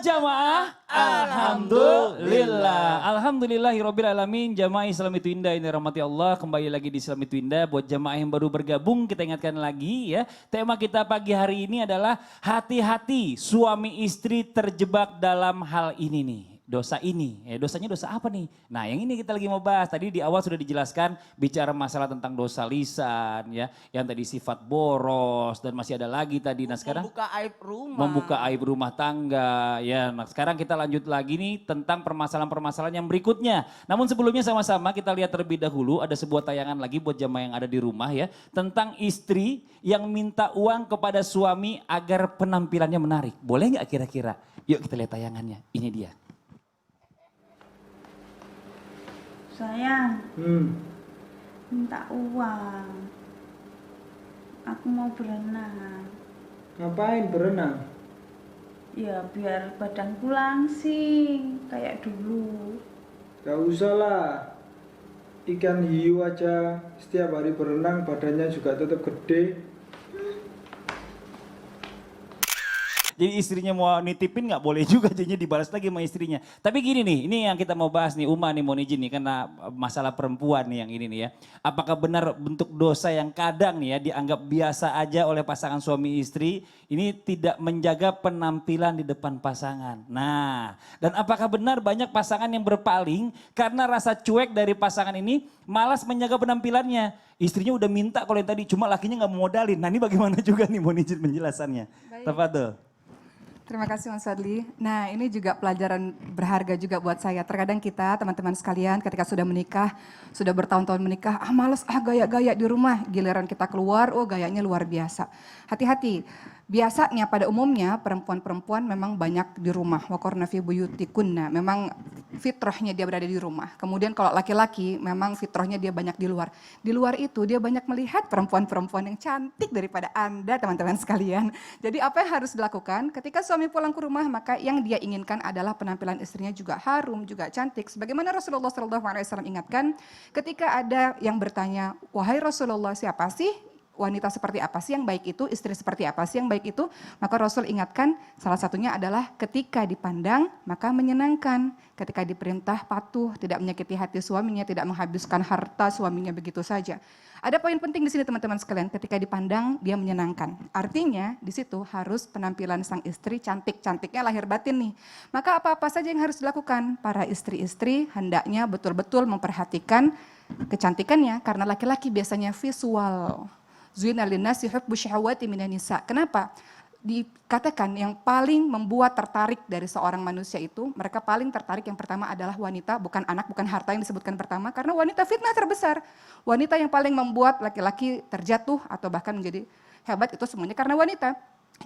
jamaah, alhamdulillah. Alhamdulillahirabbil alamin. Jamaah Islam itu indah, ini rahmati Allah. Kembali lagi di Islam itu indah. Buat jamaah yang baru bergabung, kita ingatkan lagi ya. Tema kita pagi hari ini adalah hati-hati suami istri terjebak dalam hal ini nih. Dosa ini, dosanya dosa apa nih? Nah yang ini kita lagi mau bahas, tadi di awal sudah dijelaskan bicara masalah tentang dosa lisan ya. Yang tadi sifat boros dan masih ada lagi tadi. Nah sekarang membuka aib rumah. Membuka aib rumah tangga ya. Nah sekarang kita lanjut lagi nih tentang permasalahan-permasalahan yang berikutnya. Namun sebelumnya sama-sama kita lihat terlebih dahulu ada sebuah tayangan lagi buat jamaah yang ada di rumah ya. Tentang istri yang minta uang kepada suami agar penampilannya menarik. Boleh nggak kira-kira? Yuk kita lihat tayangannya, ini dia. Sayang, minta uang. Aku mau berenang. Ngapain berenang? Ya biar badanku langsing kayak dulu. Gak usah lah. Ikan hiu aja setiap hari berenang badannya juga tetap gede. Jadi istrinya mau nitipin nggak boleh juga, jadinya dibalas lagi sama istrinya. Tapi gini nih, ini yang kita mau bahas nih, Uma nih mau izin nih, karena masalah perempuan nih yang ini nih ya. Apakah benar bentuk dosa yang kadang nih ya dianggap biasa aja oleh pasangan suami istri, ini tidak menjaga penampilan di depan pasangan. Nah, dan apakah benar banyak pasangan yang berpaling karena rasa cuek dari pasangan ini malas menjaga penampilannya. Istrinya udah minta kalau yang tadi, cuma lakinya nggak mau modalin. Nah ini bagaimana juga nih mau izin penjelasannya. Tafadhol. Terima kasih Mas Fadli. Nah ini juga pelajaran berharga juga buat saya. Terkadang kita teman-teman sekalian ketika sudah menikah, sudah bertahun-tahun menikah, males gaya-gaya di rumah. Giliran kita keluar, gayanya luar biasa. Hati-hati. Biasanya pada umumnya perempuan-perempuan memang banyak di rumah. Waqarna fi buyutikunna. Memang fitrahnya dia berada di rumah. Kemudian kalau laki-laki memang fitrahnya dia banyak di luar. Di luar itu dia banyak melihat perempuan-perempuan yang cantik daripada Anda teman-teman sekalian. Jadi apa yang harus dilakukan? Ketika suami pulang ke rumah maka yang dia inginkan adalah penampilan istrinya juga harum, juga cantik. Sebagaimana Rasulullah SAW ingatkan ketika ada yang bertanya, wahai Rasulullah siapa sih wanita seperti apa sih yang baik itu, istri seperti apa sih yang baik itu, maka Rasul ingatkan salah satunya adalah ketika dipandang maka menyenangkan, ketika diperintah patuh, tidak menyakiti hati suaminya, tidak menghabiskan harta suaminya begitu saja. Ada poin penting di sini teman-teman sekalian, ketika dipandang dia menyenangkan. Artinya di situ harus penampilan sang istri cantik-cantiknya lahir batin nih. Maka apa-apa saja yang harus dilakukan, para istri-istri hendaknya betul-betul memperhatikan kecantikannya, karena laki-laki biasanya visual. Zuina linnasi hubbu syahawati minan nisa. Kenapa? Dikatakan yang paling membuat tertarik dari seorang manusia itu, mereka paling tertarik yang pertama adalah wanita, bukan anak, bukan harta yang disebutkan pertama, karena wanita fitnah terbesar. Wanita yang paling membuat laki-laki terjatuh atau bahkan menjadi hebat itu semuanya karena wanita.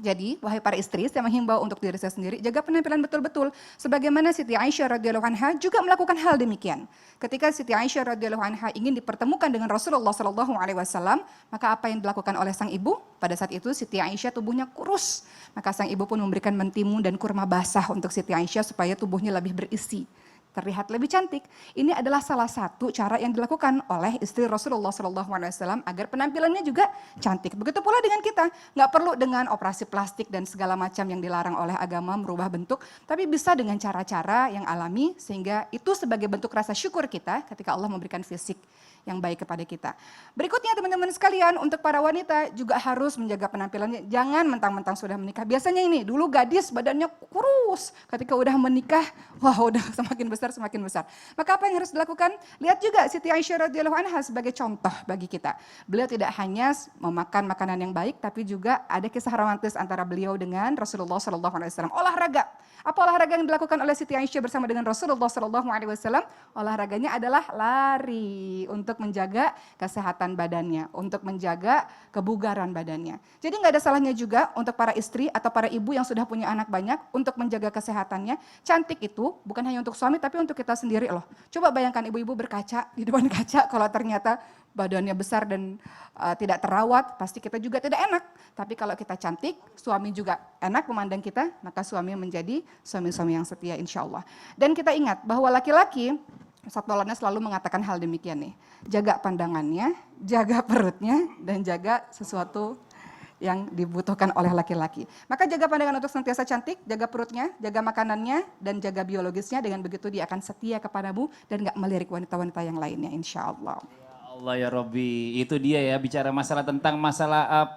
Jadi, wahai para istri, saya menghimbau untuk diri saya sendiri, jaga penampilan betul-betul. Sebagaimana Siti Aisyah radhiyallahu anha juga melakukan hal demikian. Ketika Siti Aisyah radhiyallahu anha ingin dipertemukan dengan Rasulullah SAW, maka apa yang dilakukan oleh sang ibu? Pada saat itu Siti Aisyah tubuhnya kurus. Maka sang ibu pun memberikan mentimun dan kurma basah untuk Siti Aisyah supaya tubuhnya lebih berisi, terlihat lebih cantik. Ini adalah salah satu cara yang dilakukan oleh istri Rasulullah SAW agar penampilannya juga cantik. Begitu pula dengan kita, nggak perlu dengan operasi plastik dan segala macam yang dilarang oleh agama merubah bentuk, tapi bisa dengan cara-cara yang alami sehingga itu sebagai bentuk rasa syukur kita ketika Allah memberikan fisik yang baik kepada kita. Berikutnya teman-teman sekalian, untuk para wanita juga harus menjaga penampilannya. Jangan mentang-mentang sudah menikah. Biasanya ini, dulu gadis badannya kurus. Ketika udah menikah, wah udah semakin besar, semakin besar. Maka apa yang harus dilakukan? Lihat juga Siti Aisyah radhiyallahu anha sebagai contoh bagi kita. Beliau tidak hanya memakan makanan yang baik, tapi juga ada kisah romantis antara beliau dengan Rasulullah SAW. Olahraga. Apa olahraga yang dilakukan oleh Siti Aisyah bersama dengan Rasulullah SAW? Olahraganya adalah lari untuk menjaga kesehatan badannya, untuk menjaga kebugaran badannya. Jadi nggak ada salahnya juga untuk para istri atau para ibu yang sudah punya anak banyak untuk menjaga kesehatannya. Cantik itu bukan hanya untuk suami tapi untuk kita sendiri loh. Coba bayangkan ibu-ibu berkaca di depan kaca, kalau ternyata badannya besar dan tidak terawat, pasti kita juga tidak enak. Tapi kalau kita cantik, suami juga enak memandang kita, maka suami menjadi suami-suami yang setia insya Allah. Dan kita ingat bahwa laki-laki, Ustaz Maulana selalu mengatakan hal demikian nih. Jaga pandangannya, jaga perutnya, dan jaga sesuatu yang dibutuhkan oleh laki-laki. Maka jaga pandangan untuk senantiasa cantik, jaga perutnya, jaga makanannya, dan jaga biologisnya. Dengan begitu dia akan setia kepadamu dan gak melirik wanita-wanita yang lainnya, insya Allah. Allah ya Robbi, itu dia ya bicara masalah tentang masalah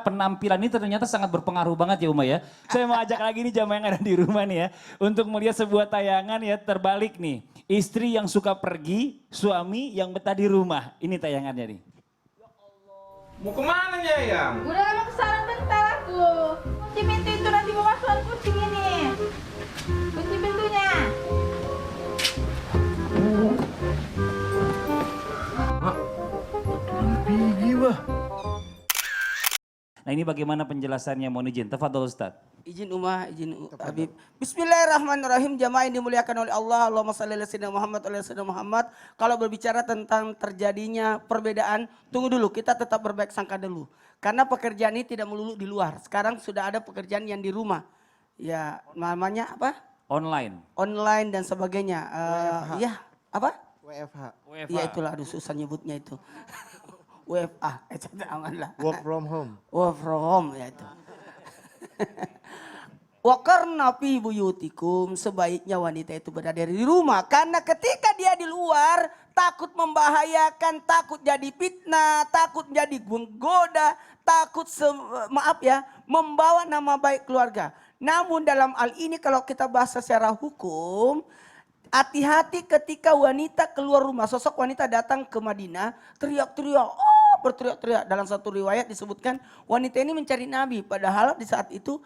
penampilan ini ternyata sangat berpengaruh banget ya Uma ya. Saya mau ajak lagi nih jamaah yang ada di rumah nih ya untuk melihat sebuah tayangan ya terbalik nih. Istri yang suka pergi, suami yang betah di rumah. Ini tayangannya nih. Mau kemana Nyayang? Udah lama kesana bentar aku. Kunci pintu itu nanti mau masuk kucing ini. Kunci pintunya. Pergi bah. Nah ini bagaimana penjelasannya, mohon izin. Tafadhol Ustaz. Izin Umah, izin Habib. Bismillahirrahmanirrahim. Jamaah yang dimuliakan oleh Allah. Allahumma shalli ala sayyidina Muhammad wa ala sayyidina Muhammad. Kalau berbicara tentang terjadinya perbedaan, tunggu dulu, kita tetap berbaik sangka dulu. Karena pekerjaan ini tidak melulu di luar. Sekarang sudah ada pekerjaan yang di rumah. Ya, namanya apa? Online. Online dan sebagainya. Ya, apa? WFH. Ya itulah, aduh susah nyebutnya itu. WFA, aman lah. Work from home. Work from home ya itu. Wakarna fi buyutikum, sebaiknya wanita itu berada di rumah. Karena ketika dia di luar takut membahayakan, takut jadi fitnah, takut jadi menggoda, takut membawa nama baik keluarga. Namun dalam hal ini kalau kita bahas secara hukum, hati-hati ketika wanita keluar rumah. Sosok wanita datang ke Madinah, teriak-teriak, berteriak-teriak. Dalam satu riwayat disebutkan wanita ini mencari Nabi. Padahal di saat itu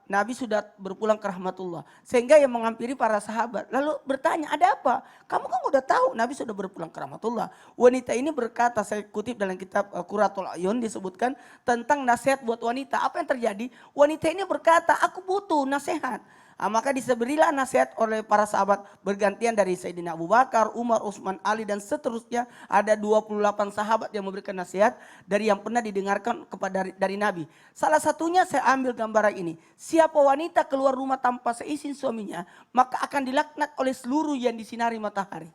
Nabi sudah berpulang ke rahmatullah. Sehingga yang menghampiri para sahabat. Lalu bertanya, ada apa? Kamu kan udah tahu Nabi sudah berpulang ke rahmatullah. Wanita ini berkata, saya kutip dalam kitab Qurratul Ayun disebutkan tentang nasihat buat wanita. Apa yang terjadi? Wanita ini berkata, aku butuh nasihat. Maka diseberilah nasihat oleh para sahabat bergantian dari Sayyidina Abu Bakar, Umar, Utsman, Ali dan seterusnya. Ada 28 sahabat yang memberikan nasihat dari yang pernah didengarkan dari Nabi. Salah satunya saya ambil gambaran ini. Siapa wanita keluar rumah tanpa seizin suaminya, maka akan dilaknat oleh seluruh yang disinari matahari.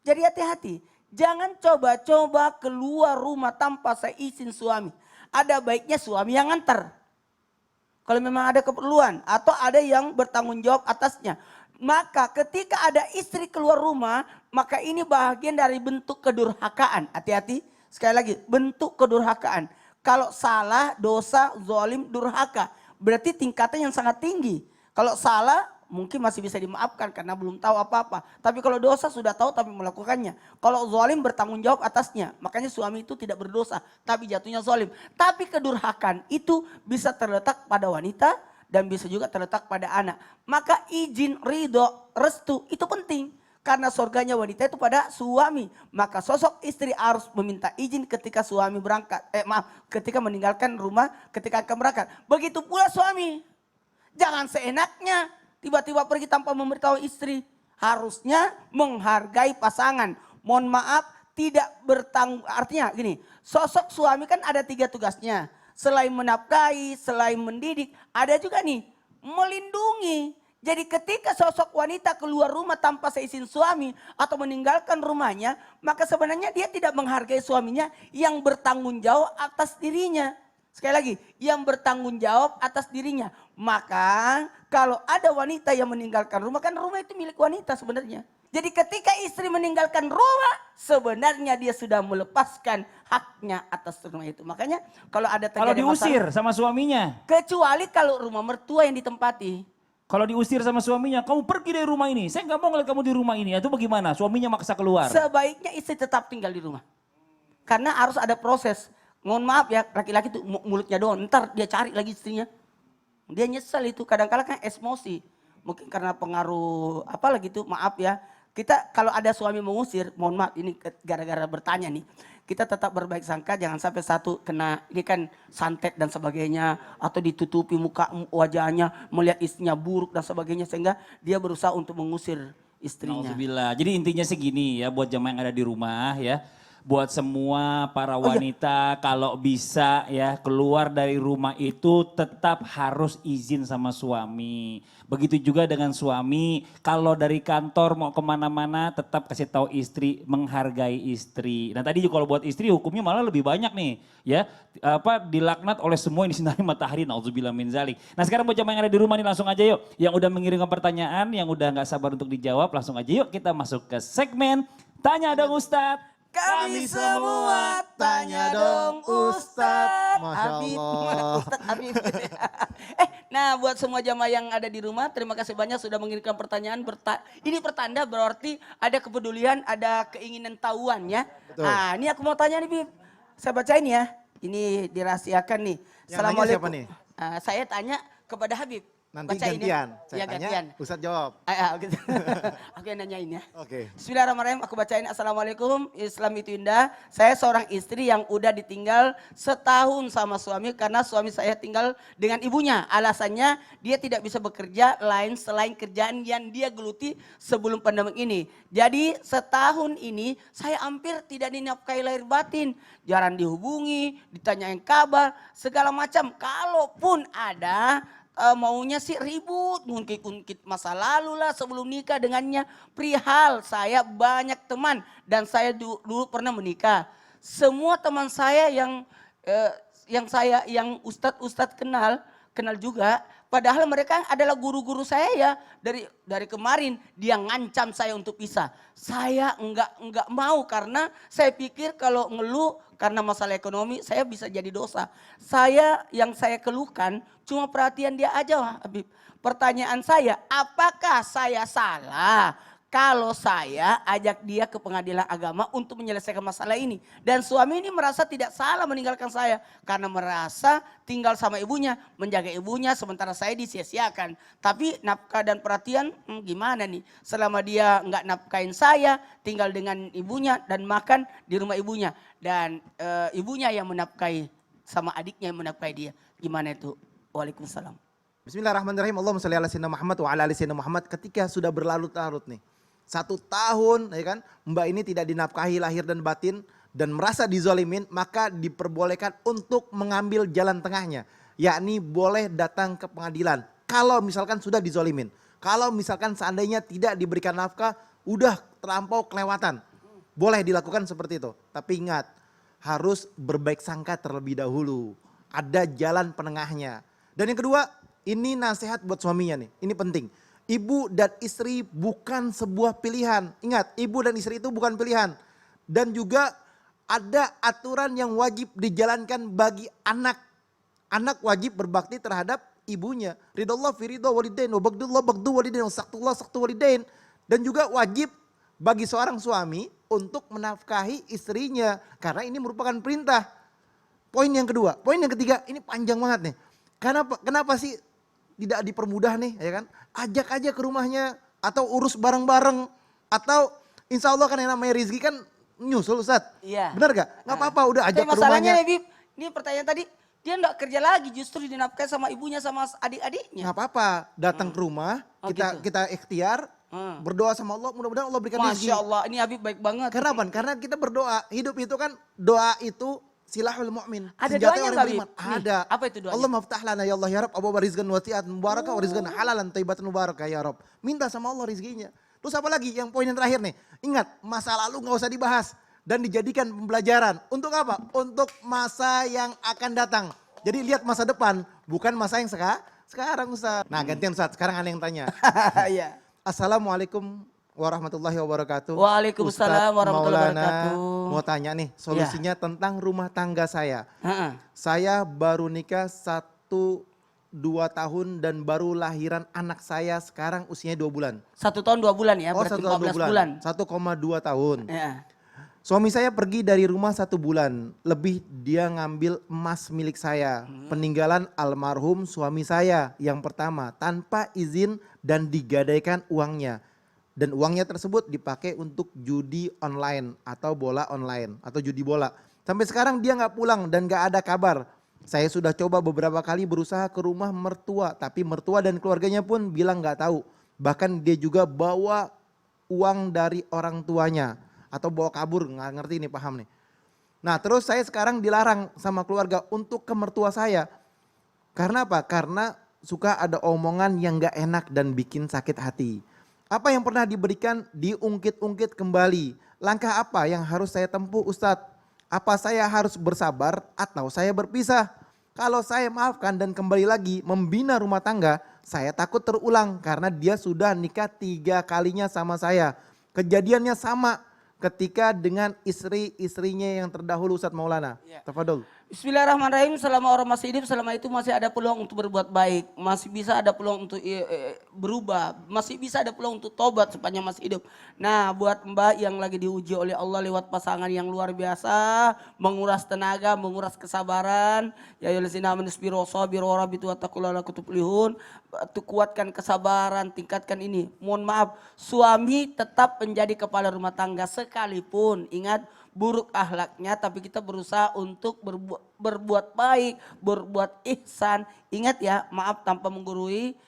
Jadi hati-hati. Jangan coba-coba keluar rumah tanpa seizin suami. Ada baiknya suami yang antar. Kalau memang ada keperluan atau ada yang bertanggung jawab atasnya. Maka ketika ada istri keluar rumah, maka ini bagian dari bentuk kedurhakaan. Hati-hati, sekali lagi, bentuk kedurhakaan. Kalau salah, dosa, zalim, durhaka. Berarti tingkatan yang sangat tinggi. Kalau salah, mungkin masih bisa dimaafkan karena belum tahu apa-apa. Tapi kalau dosa sudah tahu tapi melakukannya. Kalau zalim bertanggung jawab atasnya. Makanya suami itu tidak berdosa tapi jatuhnya zalim. Tapi kedurhakaan itu bisa terletak pada wanita dan bisa juga terletak pada anak. Maka izin, ridho, restu itu penting. Karena surganya wanita itu pada suami. Maka sosok istri harus meminta izin ketika suami berangkat. Ketika meninggalkan rumah ketika akan berangkat. Begitu pula suami. Jangan seenaknya. Tiba-tiba pergi tanpa memberitahu istri. Harusnya menghargai pasangan. Mohon maaf, tidak bertanggung. Artinya gini, sosok suami kan ada 3 tugasnya. Selain menafkahi, selain mendidik, ada juga nih melindungi. Jadi ketika sosok wanita keluar rumah tanpa seizin suami atau meninggalkan rumahnya, maka sebenarnya dia tidak menghargai suaminya yang bertanggung jawab atas dirinya. Sekali lagi, yang bertanggung jawab atas dirinya. Maka kalau ada wanita yang meninggalkan rumah, kan rumah itu milik wanita sebenarnya. Jadi ketika istri meninggalkan rumah, sebenarnya dia sudah melepaskan haknya atas rumah itu. Makanya kalau ada terjadi Kalau diusir masalah, sama suaminya. kecuali kalau rumah mertua yang ditempati. Kalau diusir sama suaminya, kamu pergi dari rumah ini. Saya nggak mau ngeliat kamu di rumah ini. Itu bagaimana? Suaminya maksa keluar. Sebaiknya istri tetap tinggal di rumah. Karena harus ada proses. Mohon maaf ya, laki-laki itu mulutnya doang. Ntar dia cari lagi istrinya. Dia nyesel itu. Kadang-kadang kan emosi. Mungkin karena pengaruh apa lagi itu, maaf ya. Kita kalau ada suami mengusir, mohon maaf ini gara-gara bertanya nih. Kita tetap berbaik sangka, jangan sampai satu kena, ini kan santet dan sebagainya. Atau ditutupi muka wajahnya, melihat istrinya buruk dan sebagainya. Sehingga dia berusaha untuk mengusir istrinya. Nauzubillah. Jadi intinya segini ya buat jamaah yang ada di rumah ya. buat semua para wanita kalau bisa ya keluar dari rumah itu tetap harus izin sama suami. Begitu juga dengan suami, kalau dari kantor mau kemana-mana tetap kasih tahu istri, menghargai istri. Nah tadi juga kalau buat istri hukumnya malah lebih banyak nih ya. Dilaknat oleh semua yang disinari matahari, na'udzubillah min zalik. Nah sekarang buat jamaah yang ada di rumah nih langsung aja yuk. Yang udah mengirimkan pertanyaan, yang udah gak sabar untuk dijawab langsung aja yuk kita masuk ke segmen Tanya Dong Ustadz. Kami semua tanya dong Ustadz. Masya Habib, Allah. Ustadz Habib. Nah buat semua jamaah yang ada di rumah, terima kasih banyak sudah mengirimkan pertanyaan. Ini pertanda berarti ada kepedulian, ada keinginan tahuan ya. Betul. Nah ini aku mau tanya nih Bib, saya bacain ya. Ini dirahasiakan nih. Yang nanya siapa nih? Saya tanya kepada Habib. Nanti Bacain ya. gantian. Saya Ya, tanya, gantian. Ustadz jawab. Gitu. Aku yang nanyain ya. Oke. Bismillahirrahmanirrahim, aku bacain. Assalamualaikum, Islam itu indah. Saya seorang istri yang udah ditinggal setahun sama suami karena suami saya tinggal dengan ibunya. Alasannya dia tidak bisa bekerja lain selain kerjaan yang dia geluti sebelum pandemi ini. Jadi setahun ini saya hampir tidak dinafkahi lahir batin. Jarang dihubungi, ditanyain kabar, segala macam. Kalaupun ada, maunya sih ribut, ngungkit-ngungkit masa lalu lah sebelum nikah dengannya. Perihal saya banyak teman dan saya dulu pernah menikah. Semua teman saya yang ustadz kenal juga. Padahal mereka adalah guru-guru saya ya. Dari kemarin dia ngancam saya untuk pisah. Saya enggak mau karena saya pikir kalau ngeluh karena masalah ekonomi saya bisa jadi dosa. Yang saya keluhkan cuma perhatian dia aja Habib. Pertanyaan saya, apakah saya salah kalau saya ajak dia ke pengadilan agama untuk menyelesaikan masalah ini? Dan suami ini merasa tidak salah meninggalkan saya karena merasa tinggal sama ibunya, menjaga ibunya sementara saya disia-siakan. Tapi nafkah dan perhatian gimana nih? Selama dia nggak nafkahin saya, tinggal dengan ibunya dan makan di rumah ibunya. Dan ibunya yang menafkahi sama adiknya yang menafkahi dia. Gimana itu? Waalaikumsalam. Bismillahirrahmanirrahim. Allahumma sholli ala sayyidina Muhammad wa ala ali sayyidina Muhammad. Ketika sudah berlarut-larut nih. 1 tahun ya kan mbak ini tidak dinafkahi lahir dan batin dan merasa dizolimin, maka diperbolehkan untuk mengambil jalan tengahnya, yakni boleh datang ke pengadilan kalau misalkan sudah dizolimin. Kalau misalkan seandainya tidak diberikan nafkah, udah terlampau kelewatan, boleh dilakukan seperti itu. Tapi ingat, harus berbaik sangka terlebih dahulu, ada jalan penengahnya. Dan yang kedua, ini nasihat buat suaminya nih, ini penting. Ibu dan istri bukan sebuah pilihan. Ingat, ibu dan istri itu bukan pilihan. Dan juga ada aturan yang wajib dijalankan bagi anak. Anak wajib berbakti terhadap ibunya. Ridallah fi ridha walidain, wa bagdullah bagdu walidain, wa saktullah saktu walidain. Dan juga wajib bagi seorang suami untuk menafkahi istrinya. Karena ini merupakan perintah. Poin yang kedua, poin yang ketiga, ini panjang banget nih. Kenapa sih tidak dipermudah nih, ya kan? Ajak aja ke rumahnya atau urus bareng-bareng, atau insya Allah kan yang namanya rezeki kan nyusul Ustadz. Iya. Benar gak? Gak apa-apa, udah ajak Tapi ke rumahnya. masalahnya Bib, ini pertanyaan tadi, dia enggak kerja lagi, justru dinafkahi sama ibunya sama adik-adiknya. Gak apa-apa, datang ke rumah, Oh, gitu. kita ikhtiar, berdoa sama Allah, mudah-mudahan Allah berikan rezeki. Masya Allah, ini Habib baik banget. Karena apa? Karena kita berdoa, hidup itu kan, doa itu silahul mu'min. Ada senjata doanya orang nggak, beriman. Bib? Nih, Ada. apa itu doanya? Allah maftah lana ya Allah ya Rabb, abwaba rizqan wasi'at mubarakah wa rizqan halalan thayyibatan mubarakah ya Rabb. Minta sama Allah rizkinya. Terus apa lagi? Yang poin yang terakhir nih. Ingat, masa lalu gak usah dibahas dan dijadikan pembelajaran. Untuk apa? Untuk masa yang akan datang. Jadi lihat masa depan, bukan masa yang sekarang Ustaz. Nah, gantian Ustaz, sekarang aneh yang tanya. Iya. Assalamualaikum warahmatullahi wabarakatuh. Waalaikumsalam Ustadz warahmatullahi Maulana, wabarakatuh. mau tanya nih solusinya tentang rumah tangga saya. Heeh. Saya baru nikah 1-2 tahun dan baru lahiran anak saya sekarang usianya 2 bulan. 1 tahun 2 bulan ya, Oh, berarti 1 tahun 2 14 bulan. bulan. 1,2 tahun. Ya. Suami saya pergi dari rumah 1 bulan. Lebih dia ngambil emas milik saya. Peninggalan almarhum suami saya yang pertama tanpa izin dan digadaikan uangnya. Dan uangnya tersebut dipakai untuk judi online atau bola online atau judi bola. Sampai sekarang dia nggak pulang dan nggak ada kabar. Saya sudah coba beberapa kali berusaha ke rumah mertua, tapi mertua dan keluarganya pun bilang nggak tahu. Bahkan dia juga bawa uang dari orang tuanya atau bawa kabur, nggak ngerti nih, paham nih. Nah terus saya sekarang dilarang sama keluarga untuk ke mertua saya. Karena apa? Karena suka ada omongan yang gak enak dan bikin sakit hati. Apa yang pernah diberikan diungkit-ungkit kembali. Langkah apa yang harus saya tempuh Ustadz? Apa saya harus bersabar atau saya berpisah? Kalau saya maafkan dan kembali lagi membina rumah tangga, saya takut terulang karena dia sudah nikah 3 kalinya sama saya. Kejadiannya sama ketika dengan istri-istrinya yang terdahulu Ustadz Maulana. Tafadol. Bismillahirrahmanirrahim. Selama orang masih hidup, selama itu masih ada peluang untuk berbuat baik. Masih bisa ada peluang untuk berubah. Masih bisa ada peluang untuk tobat sepanjang masih hidup. Nah buat mbak yang lagi diuji oleh Allah lewat pasangan yang luar biasa. Menguras tenaga, menguras kesabaran. Ya ayyuhallazina amanu isbiru wasabiru warabitu wattaqullaha la'allakum tuflihun. Kuatkan kesabaran, tingkatkan ini. Mohon maaf, suami tetap menjadi kepala rumah tangga sekalipun. Ingat, buruk akhlaknya tapi kita berusaha untuk berbuat baik, berbuat ihsan. Ingat ya, maaf tanpa menggurui,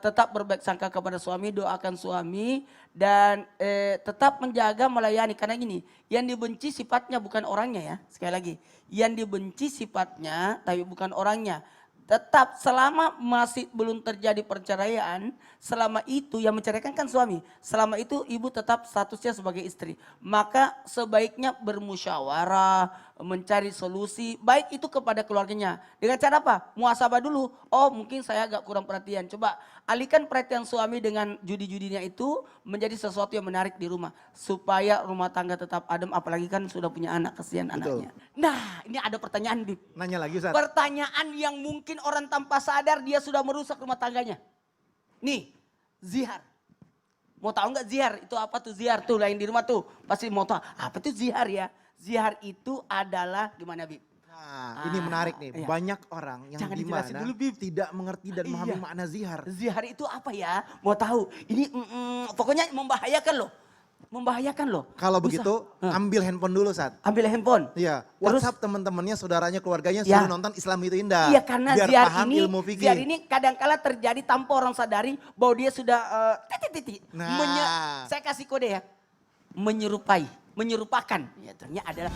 tetap berbaik sangka kepada suami, doakan suami dan tetap menjaga melayani. Karena gini, yang dibenci sifatnya bukan orangnya ya, sekali lagi. Yang dibenci sifatnya tapi bukan orangnya. Tetap selama masih belum terjadi perceraian, selama itu yang menceraikan kan suami. Selama itu ibu tetap statusnya sebagai istri. Maka sebaiknya bermusyawarah, mencari solusi. Baik itu kepada keluarganya. Dengan cara apa? Muhasabah dulu. Oh mungkin saya agak kurang perhatian. Coba alihkan perhatian suami dengan judi-judinya itu menjadi sesuatu yang menarik di rumah. Supaya rumah tangga tetap adem. Apalagi kan sudah punya anak, kasihan anaknya. Nah ini ada pertanyaan Bib. Nanya lagi Ustadz. Pertanyaan yang mungkin orang tanpa sadar dia sudah merusak rumah tangganya. Nih, zihar. Mau tahu nggak zihar? Itu apa tuh zihar tuh lain di rumah tuh. Pasti mau tahu. Apa tuh zihar ya? Zihar itu adalah gimana Bib? Nah ini menarik nih. Iya. Banyak orang yang Jangan dijelasin dimana dulu, Bib. tidak mengerti dan memahami Iya. makna zihar. Zihar itu apa ya? Mau tahu? Ini pokoknya membahayakan loh. Membahayakan loh. Kalau Bisa. begitu ambil handphone dulu Ustadz. Ambil handphone. Iya, Terus? WhatsApp teman-temannya, saudaranya, keluarnya Ya. suruh nonton Islam itu indah. Iya karena biar zihar paham ini, ilmu fikih. zihar ini kadangkala terjadi tanpa orang sadari bahwa dia sudah titik-titik. Nah. Saya kasih kode ya. Menyerupai, menyerupakan. Ya ternyata adalah